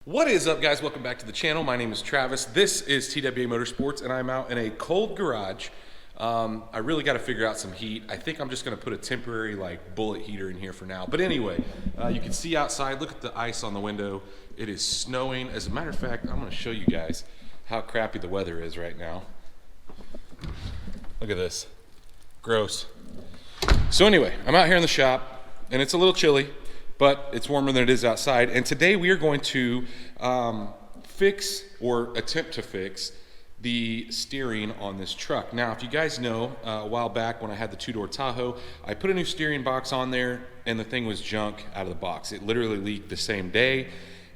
What is up, guys? Welcome back to the channel. My name is Travis. This is TWA Motorsports, and I'm out in a cold garage. I really got to figure out some heat. I think I'm just going to put a temporary bullet heater in here for now. But anyway, you can see outside. Look at the ice on the window. It is snowing. As a matter of fact, I'm going to show you guys how crappy the weather is right now. Look at this. Gross. So anyway, I'm out here in the shop, and it's a little chilly, but it's warmer than it is outside. And today we are going to fix, or attempt to fix, the steering on this truck. Now, if you guys know, a while back when I had the two-door Tahoe, I put a new steering box on there, and the thing was junk out of the box. It literally leaked the same day.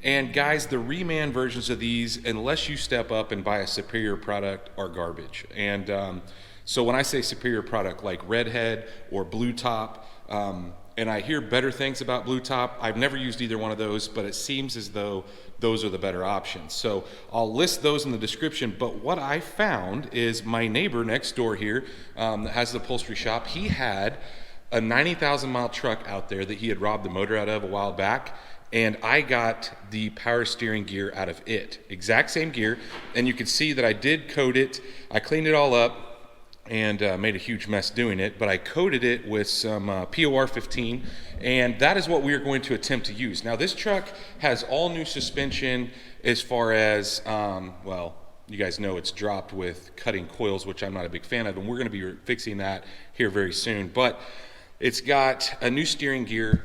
And guys, the reman versions of these, unless you step up and buy a superior product, are garbage. And so when I say superior product, like RedHead or Blue Top, and I hear better things about Blue Top. I've never used either one of those, but it seems as though those are the better options. So I'll list those in the description, but what I found is my neighbor next door here that has the upholstery shop, he had a 90,000 mile truck out there that he had robbed the motor out of a while back, and I got the power steering gear out of it. Exact same gear, and you can see that I did coat it. I cleaned it all up and made a huge mess doing it, but I coated it with some POR 15, and that is what we are going to attempt to use. Now, this truck has all new suspension as far as, well, you guys know it's dropped with cutting coils, which I'm not a big fan of, and we're going to be fixing that here very soon. But it's got a new steering gear,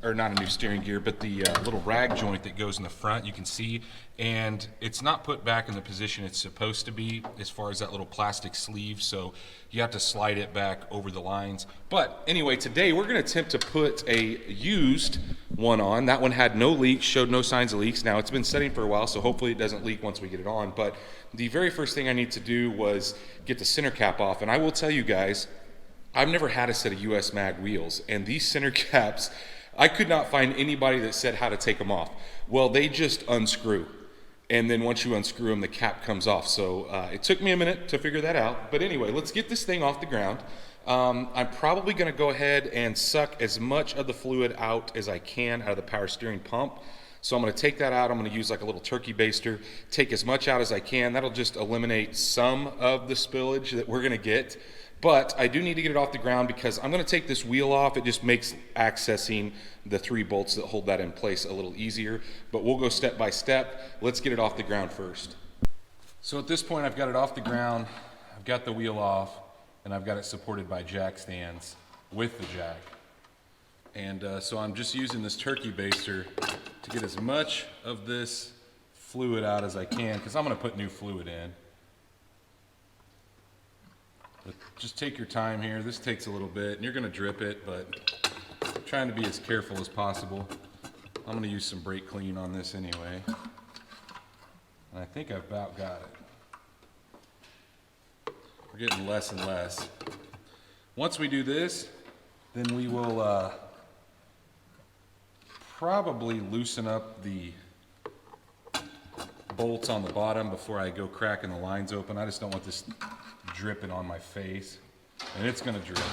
or not a new steering gear, but the little rag joint that goes in the front, you can see, and it's not put back in the position it's supposed to be as far as that little plastic sleeve, so you have to slide it back over the lines. But anyway, today we're going to attempt to put a used one on. That one had no leaks, showed no signs of leaks. Now, it's been setting for a while, so hopefully it doesn't leak once we get it on. But the very first thing I need to do was get the center cap off, and I will tell you guys, I've never had a set of US mag wheels, and these center caps, I could not find anybody that said how to take them off. Well, they just unscrew. And then once you unscrew them, the cap comes off. So it took me a minute to figure that out. But anyway, let's get this thing off the ground. I'm probably going to go ahead and suck as much of the fluid out as I can out of the power steering pump. So I'm going to take that out. I'm going to use like a little turkey baster, take as much out as I can. That'll just eliminate some of the spillage that we're going to get. But I do need to get it off the ground because I'm going to take this wheel off. It just makes accessing the 3 bolts that hold that in place a little easier. But we'll go step by step. Let's get it off the ground first. So at this point, I've got it off the ground. I've got the wheel off, and I've got it supported by jack stands with the jack. And so I'm just using this turkey baster to get as much of this fluid out as I can, because I'm going to put new fluid in. But just take your time here. This takes a little bit, and you're going to drip it, but I'm trying to be as careful as possible. I'm going to use some brake clean on this anyway. And I think I've about got it. We're getting less and less. Once we do this, then we will probably loosen up the bolts on the bottom before I go cracking the lines open. I just don't want this dripping on my face, and it's going to drip. You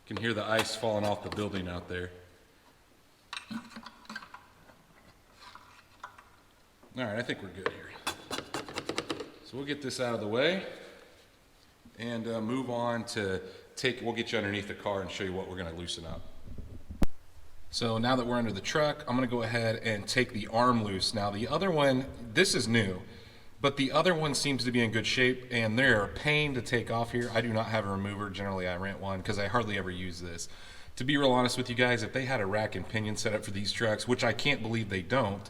can hear the ice falling off the building out there. All right, I think we're good here. So we'll get this out of the way and move on to we'll get you underneath the car and show you what we're going to loosen up. So now that we're under the truck, I'm going to go ahead and take the arm loose. Now the other one, this is new, but the other one seems to be in good shape, and they're a pain to take off here. I do not have a remover. Generally, I rent one because I hardly ever use this. To be real honest with you guys, if they had a rack and pinion set up for these trucks, which I can't believe they don't,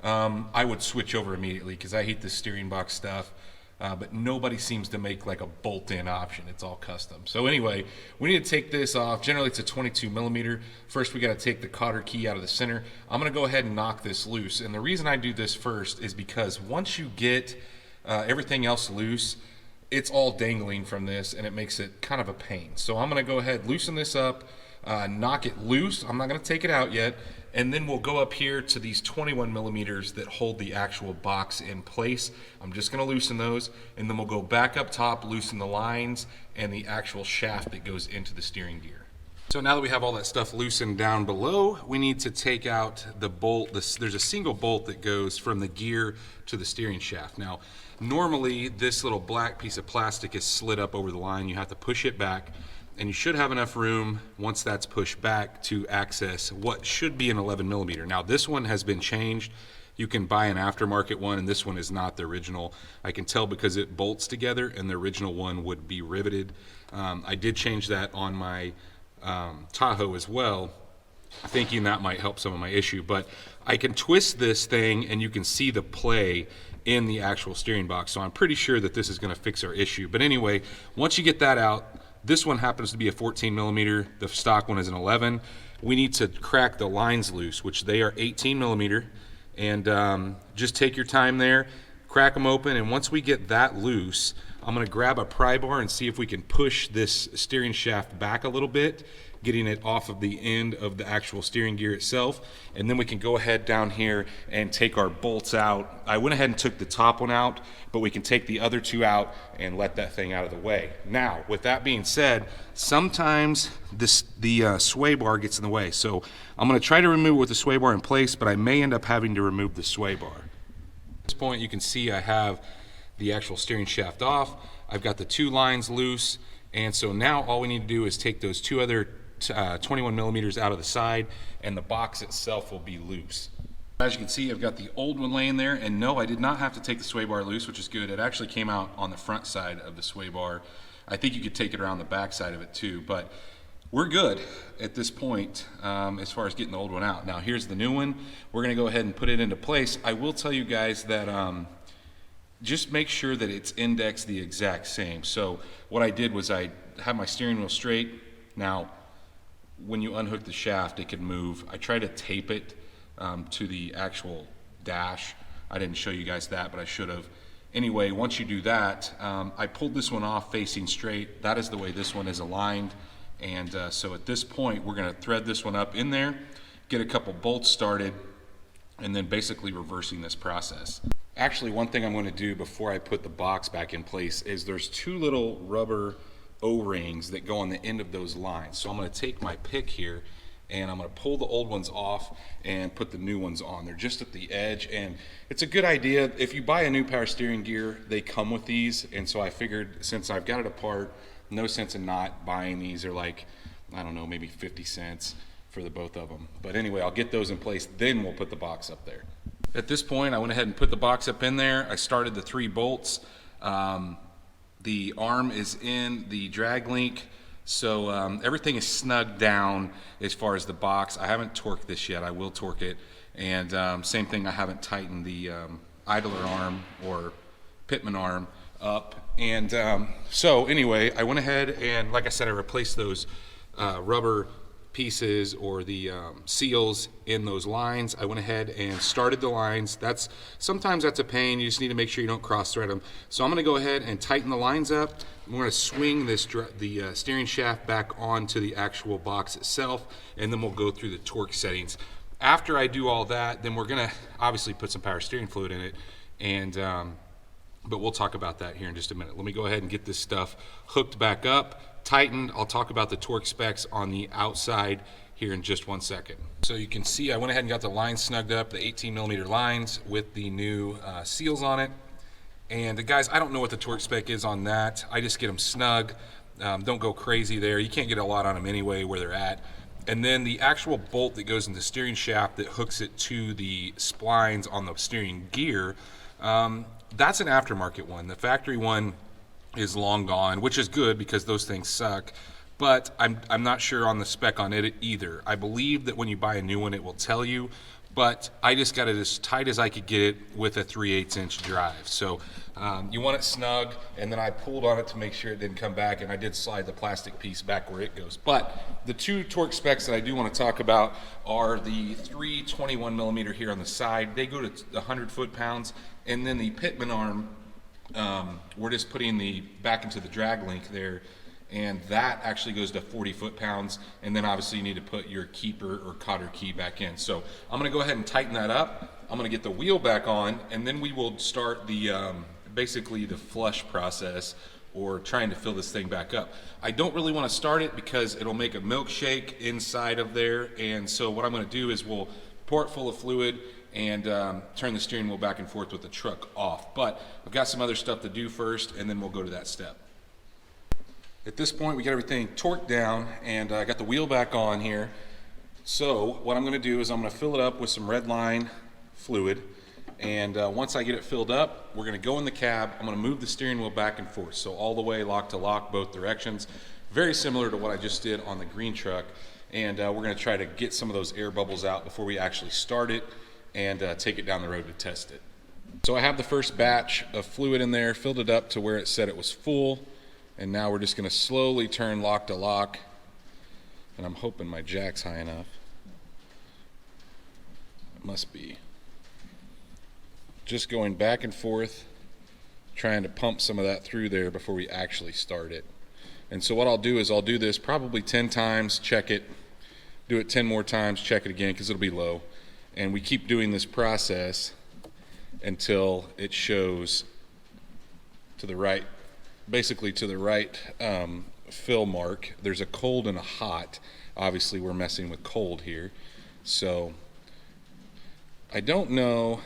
I would switch over immediately because I hate this steering box stuff. But nobody seems to make like a bolt-in option. It's all custom. So anyway, we need to take this off. Generally, it's a 22 millimeter. First, we got to take the cotter key out of the center. I'm going to go ahead and knock this loose. And the reason I do this first is because once you get everything else loose, it's all dangling from this, and it makes it kind of a pain. So I'm going to go ahead, loosen this up, knock it loose. I'm not going to take it out yet. And then we'll go up here to these 21 millimeters that hold the actual box in place. I'm just going to loosen those, and then we'll go back up top, loosen the lines and the actual shaft that goes into the steering gear. So now that we have all that stuff loosened down below, we need to take out the bolt. There's a single bolt that goes from the gear to the steering shaft. Now, normally this little black piece of plastic is slid up over the line. You have to push it back, and you should have enough room once that's pushed back to access what should be an 11 millimeter. Now, this one has been changed. You can buy an aftermarket one, and this one is not the original. I can tell because it bolts together, and the original one would be riveted. I did change that on my Tahoe as well, thinking that might help some of my issue, but I can twist this thing and you can see the play in the actual steering box, so I'm pretty sure that this is going to fix our issue. But anyway, once you get that out, this one happens to be a 14 millimeter, the stock one is an 11. We need to crack the lines loose, which they are 18 millimeter, and just take your time there, crack them open, and once we get that loose, I'm going to grab a pry bar and see if we can push this steering shaft back a little bit, getting it off of the end of the actual steering gear itself, and then we can go ahead down here and take our bolts out. I went ahead and took the top one out, but we can take the other two out and let that thing out of the way. Now, with that being said, sometimes the sway bar gets in the way, so I'm going to try to remove it with the sway bar in place, but I may end up having to remove the sway bar. At this point, you can see I have the actual steering shaft off. I've got the two lines loose, and so now all we need to do is take those two other 21 millimeters out of the side, and the box itself will be loose. As you can see, I've got the old one laying there, and no, I did not have to take the sway bar loose, which is good. It actually came out on the front side of the sway bar. I think you could take it around the back side of it too, but we're good at this point as far as getting the old one out. Now here's the new one. We're gonna go ahead and put it into place. I will tell you guys that just make sure that it's indexed the exact same. So what I did was I had my steering wheel straight. Now, when you unhook the shaft, it can move. I tried to tape it to the actual dash. I didn't show you guys that, but I should have. Anyway, once you do that, I pulled this one off facing straight. That is the way this one is aligned. And so at this point, we're gonna thread this one up in there, get a couple bolts started, and then basically reversing this process. Actually, one thing I'm going to do before I put the box back in place is there's two little rubber O-rings that go on the end of those lines. So I'm going to take my pick here and I'm going to pull the old ones off and put the new ones on. They're just at the edge, and it's a good idea. If you buy a new power steering gear, they come with these, and so I figured since I've got it apart, no sense in not buying these. They're like, I don't know, maybe 50 cents for the both of them. But anyway, I'll get those in place, then we'll put the box up there. At this point, I went ahead and put the box up in there. I started the 3 bolts. The arm is in the drag link, so everything is snugged down as far as the box. I haven't torqued this yet. I will torque it. And same thing, I haven't tightened the idler arm or pitman arm up. And so anyway, I went ahead and, like I said, I replaced those rubber pieces or the seals in those lines. I went ahead and started the lines. Sometimes that's a pain. You just need to make sure you don't cross thread them. So I'm going to go ahead and tighten the lines up. I'm going to swing the steering shaft back onto the actual box itself, and then we'll go through the torque settings. After I do all that, then we're going to obviously put some power steering fluid in it, and but we'll talk about that here in just a minute. Let me go ahead and get this stuff hooked back up, tightened. I'll talk about the torque specs on the outside here in just 1 second. So you can see I went ahead and got the lines snugged up, the 18 millimeter lines with the new seals on it. And guys, I don't know what the torque spec is on that. I just get them snug. Don't go crazy there. You can't get a lot on them anyway where they're at. And then the actual bolt that goes in the steering shaft that hooks it to the splines on the steering gear, that's an aftermarket one. The factory one is long gone, which is good because those things suck, but I'm not sure on the spec on it either. I believe that when you buy a new one it will tell you, but I just got it as tight as I could get it with a 3/8 inch drive. So you want it snug, and then I pulled on it to make sure it didn't come back, and I did slide the plastic piece back where it goes. But the 2 torque specs that I do want to talk about are the 321 millimeter here on the side. They go to 100 foot-pounds, and then the pitman arm, we're just putting the back into the drag link there, and that actually goes to 40 foot-pounds, and then obviously you need to put your keeper or cotter key back in. So I'm going to go ahead and tighten that up. I'm going to get the wheel back on, and then we will start the basically the flush process or trying to fill this thing back up. I don't really want to start it because it'll make a milkshake inside of there, and so what I'm going to do is we'll pour it full of fluid and turn the steering wheel back and forth with the truck off. But I've got some other stuff to do first, and then we'll go to that step. At this point, we got everything torqued down, and I got the wheel back on here. So what I'm going to do is I'm going to fill it up with some red line fluid. And once I get it filled up, we're going to go in the cab. I'm going to move the steering wheel back and forth, so all the way lock to lock, both directions. Very similar to what I just did on the green truck. And we're going to try to get some of those air bubbles out before we actually start it and take it down the road to test it. So I have the first batch of fluid in there, filled it up to where it said it was full. And now we're just going to slowly turn lock to lock. And I'm hoping my jack's high enough. It must be. Just going back and forth, trying to pump some of that through there before we actually start it. And so what I'll do is I'll do this probably 10 times, check it, do it 10 more times, check it again because it'll be low. And we keep doing this process until it shows to the right, basically to the right fill mark. There's a cold and a hot. Obviously we're messing with cold here. So I don't know.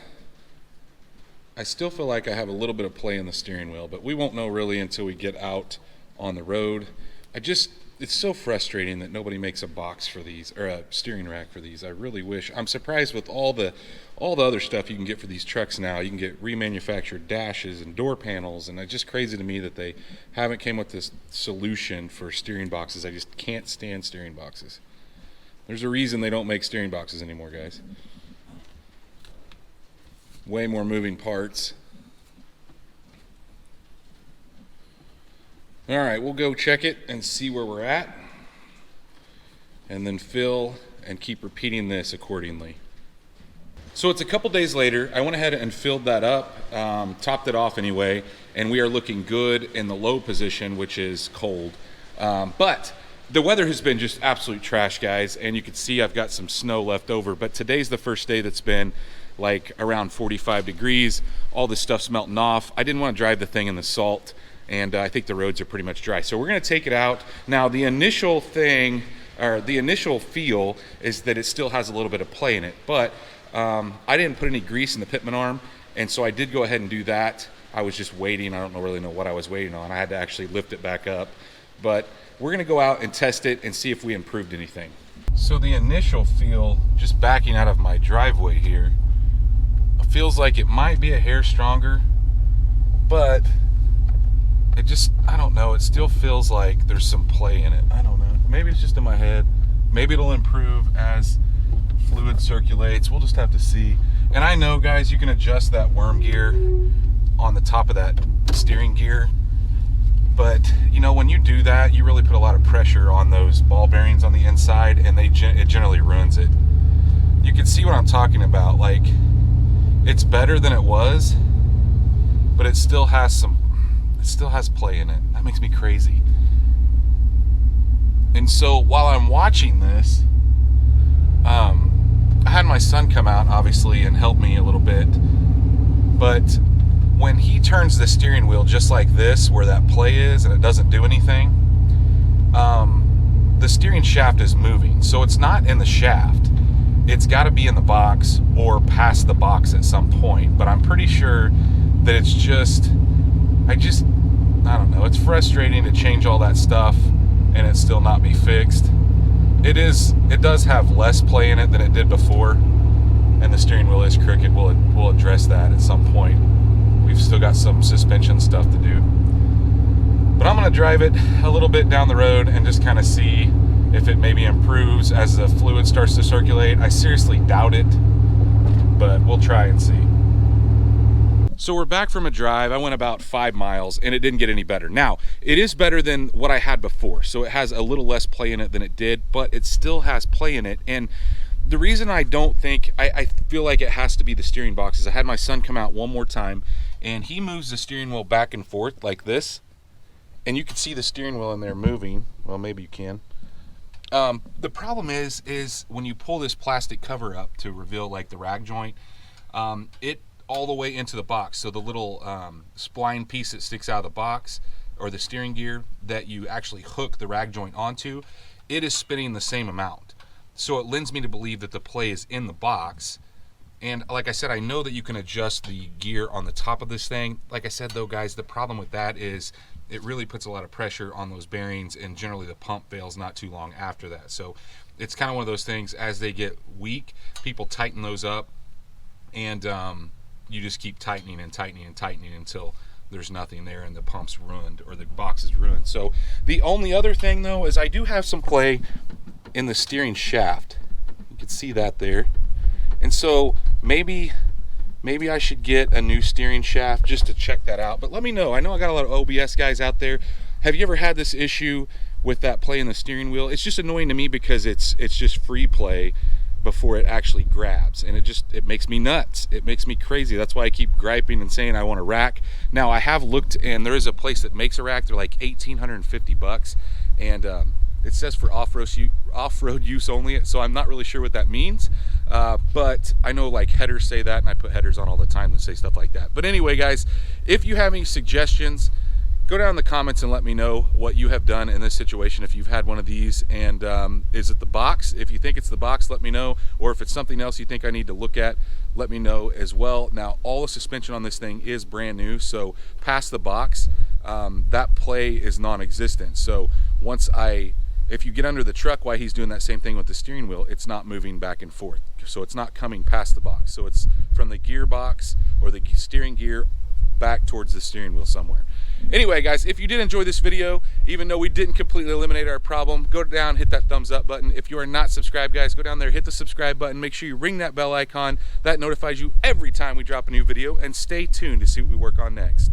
I still feel like I have a little bit of play in the steering wheel, but we won't know really until we get out on the road. It's so frustrating that nobody makes a box for these, or a steering rack for these. I really wish. I'm surprised with all the other stuff you can get for these trucks now. You can get remanufactured dashes and door panels, and it's just crazy to me that they haven't came with this solution for steering boxes. I just can't stand steering boxes. There's a reason they don't make steering boxes anymore, guys. Way more moving parts. All right, we'll go check it and see where we're at, and then fill and keep repeating this accordingly. So it's a couple days later. I went ahead and filled that up, topped it off anyway, and we are looking good in the low position, which is cold. But the weather has been just absolute trash, guys, and you can see I've got some snow left over, but today's the first day that's been like around 45 degrees. All this stuff's melting off. I didn't want to drive the thing in the salt, and I think the roads are pretty much dry. So we're going to take it out. Now the initial thing, or the initial feel, is that it still has a little bit of play in it, but I didn't put any grease in the pitman arm, and so I did go ahead and do that. I was just waiting. I don't really know what I was waiting on. I had to actually lift it back up, but we're going to go out and test it and see if we improved anything. So the initial feel, just backing out of my driveway here, feels like it might be a hair stronger, but it just, I don't know, it still feels like there's some play in it. I don't know, maybe it's just in my head. Maybe it'll improve as fluid circulates. We'll just have to see. And I know, guys, you can adjust that worm gear on the top of that steering gear, but you know, when you do that, you really put a lot of pressure on those ball bearings on the inside, and it generally ruins it. You can see what I'm talking about. Like, it's better than it was, but it still has play in it. That makes me crazy. And so while I'm watching this, I had my son come out, obviously, and help me a little bit. But when he turns the steering wheel just like this, where that play is, and it doesn't do anything, the steering shaft is moving. So it's not in the shaft. It's got to be in the box or past the box at some point. But I'm pretty sure that it's just, I don't know. It's frustrating to change all that stuff and it still not be fixed. It does have less play in it than it did before, and the steering wheel is crooked. We'll address that at some point. We've still got some suspension stuff to do. But I'm going to drive it a little bit down the road and just kind of see if it maybe improves as the fluid starts to circulate. I seriously doubt it, but we'll try and see. So we're back from a drive. I went about 5 miles and it didn't get any better. Now, it is better than what I had before. So it has a little less play in it than it did, but it still has play in it. And the reason I don't think, I feel like it has to be the steering box is I had my son come out one more time and he moves the steering wheel back and forth like this. And you can see the steering wheel in there moving. Well, maybe you can. The problem is when you pull this plastic cover up to reveal like the rag joint, it all the way into the box. So the little spline piece that sticks out of the box, or the steering gear that you actually hook the rag joint onto, it is spinning the same amount. So it lends me to believe that the play is in the box. And like I said, I know that you can adjust the gear on the top of this thing. Like I said though, guys, the problem with that is it really puts a lot of pressure on those bearings, and generally the pump fails not too long after that. So it's kind of one of those things, as they get weak, people tighten those up, and you just keep tightening and tightening and tightening until there's nothing there and the pump's ruined or the box is ruined. So the only other thing though is I do have some play in the steering shaft. You can see that there. And so maybe I should get a new steering shaft just to check that out. But let me know. I know I got a lot of OBS guys out there. Have you ever had this issue with that play in the steering wheel? It's just annoying to me because it's just free play before it actually grabs, and it makes me nuts. It makes me crazy. That's why I keep griping and saying I want a rack. Now I have looked, and there is a place that makes a rack. They're like $1,850, and it says for off-road use only, so I'm not really sure what that means. But I know like headers say that, and I put headers on all the time that say stuff like that. But anyway, guys, if you have any suggestions, go down in the comments and let me know what you have done in this situation if you've had one of these. And is it the box? If you think it's the box, let me know. Or if it's something else you think I need to look at, let me know as well. Now, all the suspension on this thing is brand new, so past the box, that play is non-existent. So if you get under the truck while he's doing that same thing with the steering wheel, it's not moving back and forth. So it's not coming past the box. So it's from the gearbox or the steering gear back towards the steering wheel somewhere. Anyway, guys, if you did enjoy this video, even though we didn't completely eliminate our problem, go down, hit that thumbs up button. If you are not subscribed, guys, go down there, hit the subscribe button. Make sure you ring that bell icon. That notifies you every time we drop a new video, and stay tuned to see what we work on next.